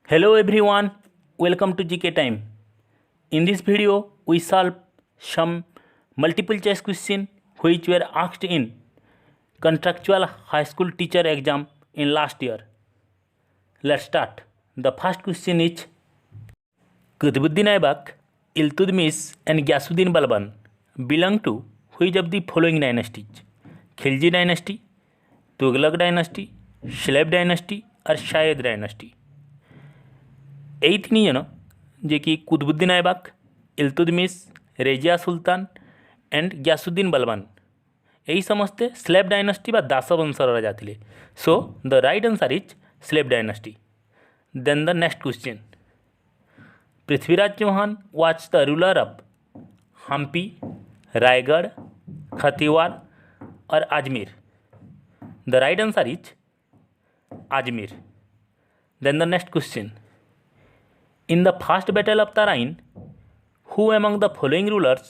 Hello everyone, welcome to GK Time. In this video, we solve some multiple choice question which were asked in contractual high school teacher exam in last year. Let's start. The first question is Qutbuddin Aibak, Iltutmish and Ghiyasuddin Balban belong to which of the following dynasties? Khilji dynasty, Tughlaq dynasty, Shalab dynasty or Shayed dynasty? এই তিনিজন যে কি কুতুবুদ্দিন আইবাক, ইলতুৎমিশ, রেজিয়া সুলতান and Giasuddin বলবান এই সমস্তে slave dynasty বা দাস বংশর রাজা ଥିଲେ। So the right answer is slave dynasty. Then the next question, Prithviraj Chauhan was the ruler of Hampi, Raigad, Kathiawar और Ajmer? The right answer is Ajmer. Then the next question, in the first battle of Tarain, who among the following rulers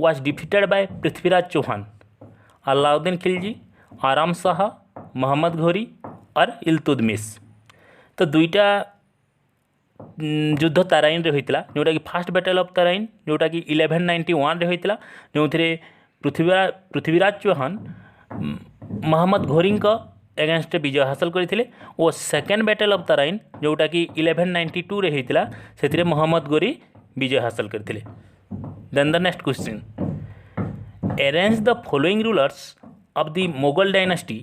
was defeated by Prithviraj Chauhan? Alauddin Khilji, Aram Shah, Muhammad Ghori और इल्तुतमिश? तो दुईटा युद्ध ताराइन रे होइतिला, जोटा कि fast battle of ताराइन जोटा कि 1191 रे होइतिला, जो पृथ्वीराज चौहान मोहम्मद घोरी एगेन्स्ट विजय हासिल करते और सेकेंड बैटल ऑफ ताराइन जोटा कि 1192 रे होइतिला, से मोहम्मद घोरी विजय हासिल करते। Then the next question, arrange the following rulers of the Mughal dynasty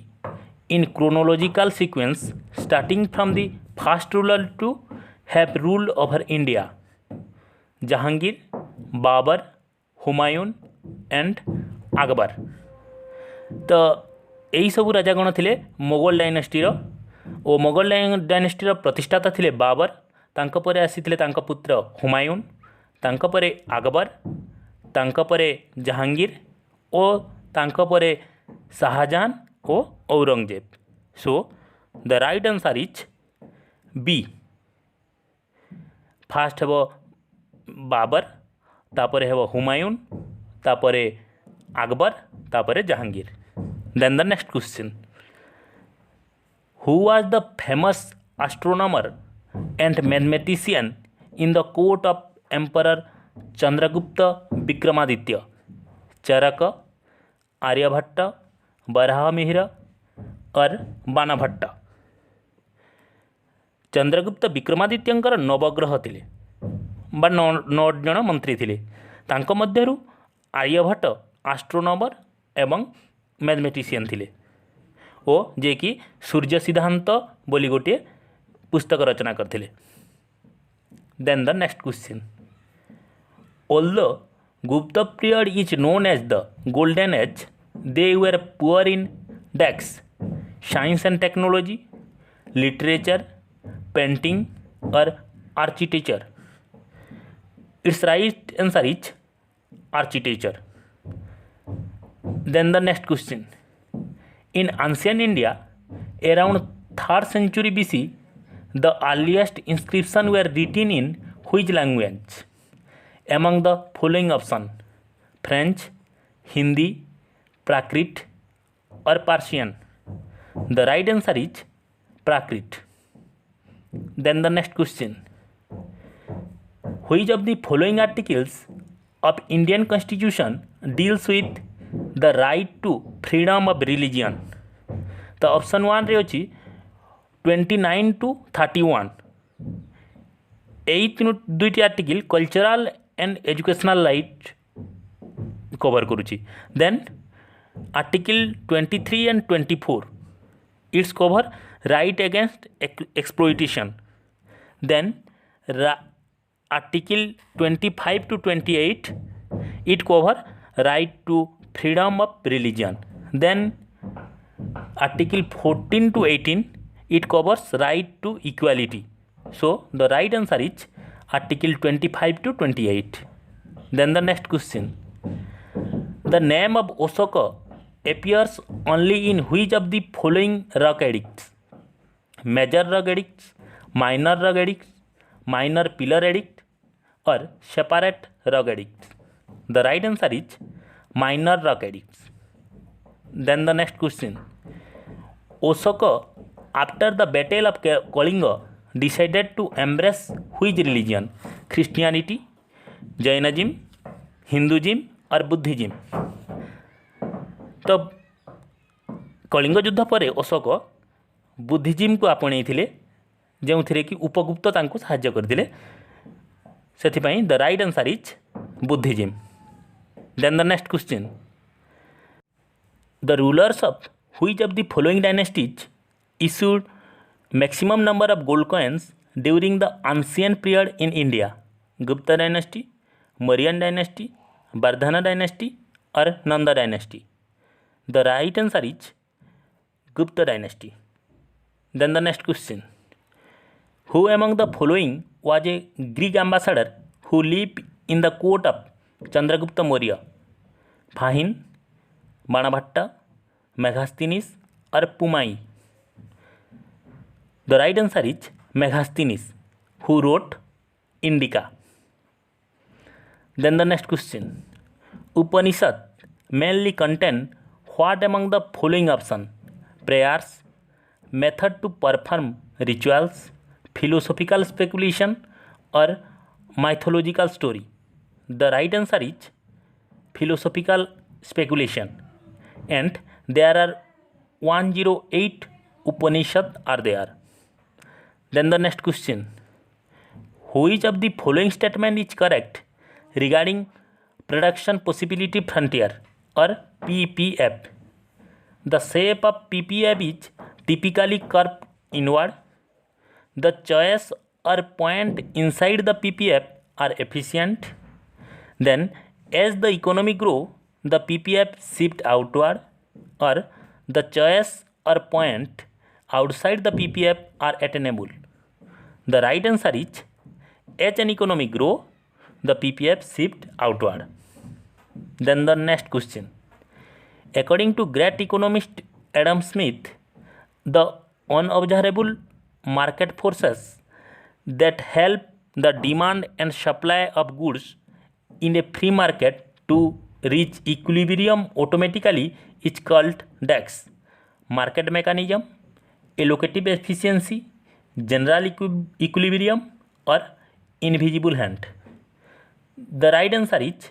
in chronological sequence starting from the first ruler to have rule over India? Jahangir, Babur, Humayun and Akbar? तो यही सबू राजागण थे मोगल डायनेस्टीर और मोगल डायनेस्टीर प्रतिष्ठाता थे बाबर, तांको परे आसीथिले तांको पुत्र हुमायून, तांको परे अकबर, तांको परे जहांगीर और तांको परे शाहजहां और Aurangzeb. So the right answer is B. First हेब बाबर, तापरे हेब हुमायून, तापरे अकबर, तापरे Jahangir. Then the next question, who was the famous astronomer and mathematician in the court of Emperor Chandragupta Vikramaditya? चरक, आर्यभट्ट, बराहमिहिर और बाणभट्ट? चंद्रगुप्त विक्रमादित्यंकर नवग्रह थिले बा 9 जन मंत्री थिले, तांको मध्यरु आर्यभट्ट आस्ट्रोनॉमर एवं मैथमेटिशियन थिले ओ जे कि सूर्य सिद्धांत बोली गोटे पुस्तक रचना करथिले। Then the next question, although Gupta period is known as the golden age, they were poor in decks, science and technology, literature, painting और architecture? It's right answer is architecture. Then the next question, in ancient India around 3rd century BC, the earliest inscription were written in which language? Among the following option, French, Hindi, Prakrit or Persian? The right answer is Prakrit. Then the next question, which of the following articles of Indian Constitution deals with the right to freedom of religion? तो option 1 रे अछि 29 to 31। एई दुईटी article cultural and educational right cover करुछि। Then article 23 and 24 it's cover right against exploitation. Then article 25 to 28 it cover right to freedom of religion. Then article 14 to 18 it covers right to equality. So the right answer is article 25 to 28. Then the next question, the name of Ashoka appears only in which of the following rock edicts? Major rock edicts, minor rock edicts, minor pillar edict or separate rock edicts? The right answer is minor rock edicts. Then the next question, Ashoka after the battle of Kalinga decided to embrace which religion? Christianity, Jainism, Hinduism or Buddhism? तो कलिंग युद्ध पर Ashok Buddhism को आपणेइथिले जो कि उपगुप्त तांको साहाय्य करथिले सेथिपाई the right answer is Buddhism. Then the next question, the rulers of which of the following dynasties issued maximum number of gold coins during the ancient period in India? Gupta dynasty, Mauryan dynasty, Vardhana dynasty or Nanda dynasty? The right answer is Gupta dynasty. Then the next question, who among the following was a Greek ambassador who lived in the court of Chandragupta Maurya? Fahin, Banabhatta, Megasthenes or Pumai? The right answer is Megasthenes, who wrote Indica. Then the next question, Upanishad mainly contain what among the following option? Prayers, method to perform rituals, philosophical speculation or mythological story? The right answer is philosophical speculation, and there are 108 Upanishad are there. Then the next question, which of the following statement is correct regarding production possibility frontier or PPF? The shape of PPF is typically curved inward. The choice or point inside the PPF are efficient. Then as the economy grow, the PPF shift outward, or the choice or point outside the PPF are attainable. The right answer is as an economy grow, the PPF shift outward. Then the next question, according to great economist Adam Smith, the unobservable market forces that help the demand and supply of goods in a free market to reach equilibrium automatically is called DEX. Market mechanism, allocative efficiency, general equilibrium or invisible hand? The right answer is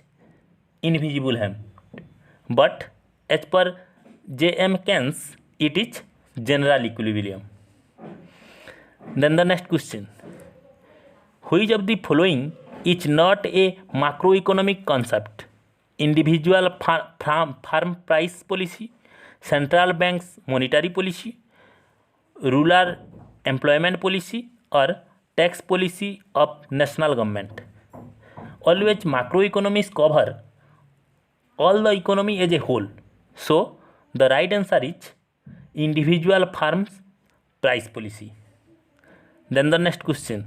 invisible hand, but as per J.M. Keynes it is general equilibrium. Then the next question, which of the following is not a macroeconomic concept? Individual farm price policy, central bank's monetary policy, rural employment policy or tax policy of national government? Always macroeconomics cover all the economy as a whole, so the right answer is individual farms price policy. Then the next question,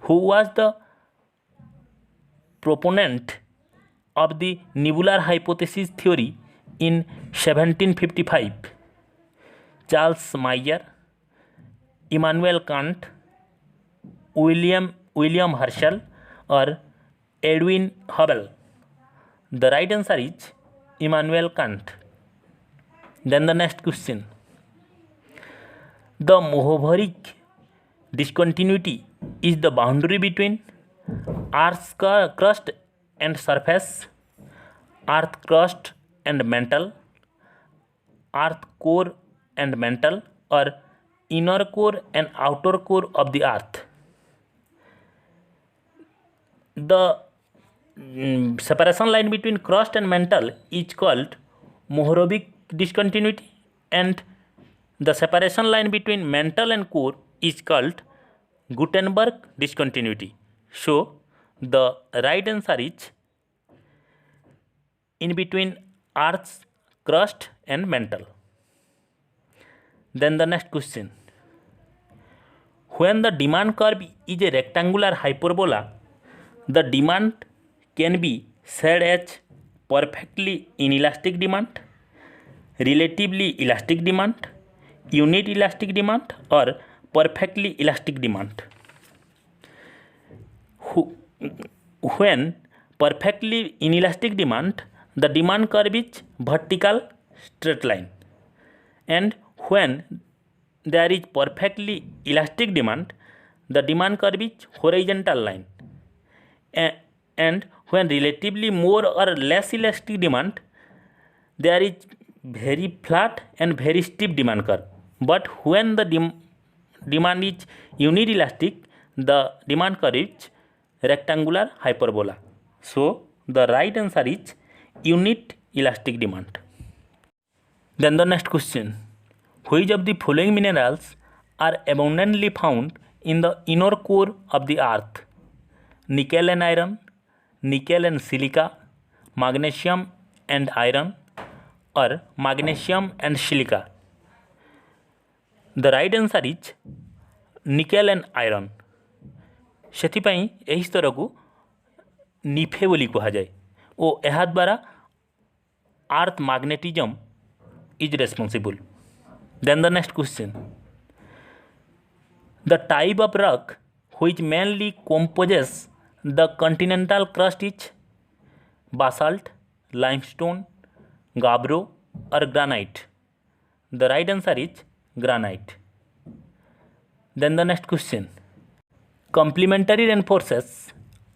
who was the proponent of the nebular hypothesis theory in 1755? Charles Mayer, Immanuel Kant, William Herschel or Edwin Hubble? The right answer is Immanuel Kant. Then the next question, the Mohoric discontinuity is the boundary between Earth's crust and surface, Earth crust and mantle, Earth core and mantle, or inner core and outer core of the earth? The separation line between crust and mantle is called Mohorovic discontinuity, and the separation line between mantle and core is called Gutenberg discontinuity. So the right answer is in between Earth's crust and mantle. Then the next question, when the demand curve is a rectangular hyperbola, the demand can be said as perfectly inelastic demand, relatively elastic demand, unit elastic demand, or perfectly elastic demand. When perfectly inelastic demand, the demand curve is vertical straight line, and when there is perfectly elastic demand, the demand curve is horizontal line. And when relatively more or less elastic demand, there is very flat and very steep demand curve. But when the demand is unit elastic, the demand curve is rectangular hyperbola. So the right answer is unit elastic demand. Then the next question, which of the following minerals are abundantly found in the inner core of the earth? Nickel and iron, nickel and silica, magnesium and iron, or magnesium and silica? The right answer is nickel and iron. ସେଥିପାଇଁ ଏହି ସ୍ତରକୁ ନିଫେ ବୋଲି କୁହାଯାଏ ଓ ଏହା ଦ୍ୱାରା earth ମ୍ୟାଗ୍ନେଟିଜମ୍ is responsible. Then the next question, the type of rock which mainly composes the continental crust is basalt, limestone, gabbro, or granite? The right answer is granite. Then the next question, complementary reinforcers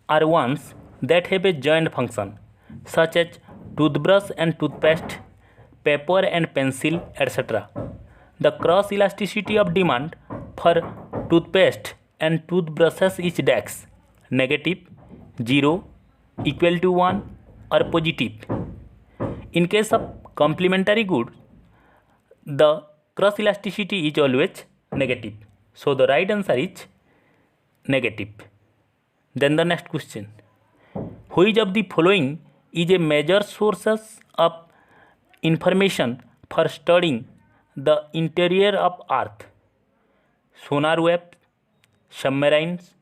are ones that have a joint function, such as toothbrush and toothpaste, paper and pencil, etc. The cross elasticity of demand for toothpaste and toothbrushes is dash, negative, 0, equal to 1, or positive. In case of complementary goods, the cross elasticity is always negative. So the right answer is negative. Then the next question, which of the following is a major sources of information for studying the interior of earth? Sonar wave, submarines,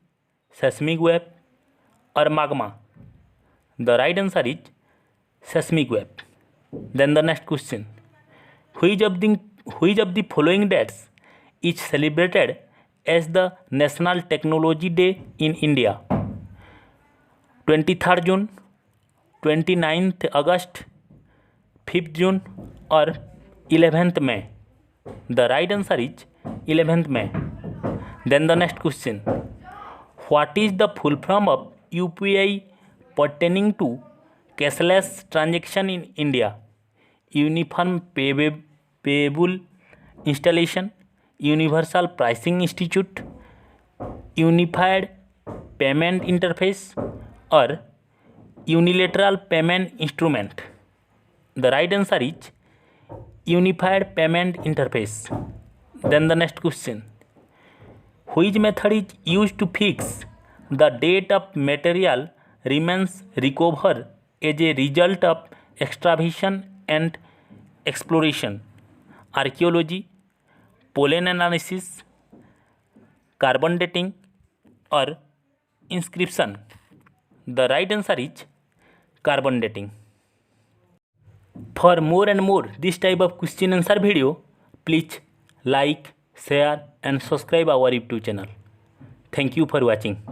seismic wave, or magma? The right answer is seismic wave. Then the next question, which of the following dates is celebrated as the National Technology Day in India? 23rd June, 29th August, 5th June, or 11th May? The right answer is 11th May. Then the next question, what is the full form of UPI pertaining to cashless transaction in India? Uniform Payable Installation, Universal Pricing Institute, Unified Payment Interface, or Unilateral Payment Instrument? The right answer is Unified Payment Interface. Then the next question, which method is used to fix the date of material remains recovered as a result of excavation and exploration? Archaeology, pollen analysis, carbon dating, or inscription? The right answer is carbon dating. For more and more this type of question answer video, please like, share and subscribe our YouTube channel. Thank you for watching.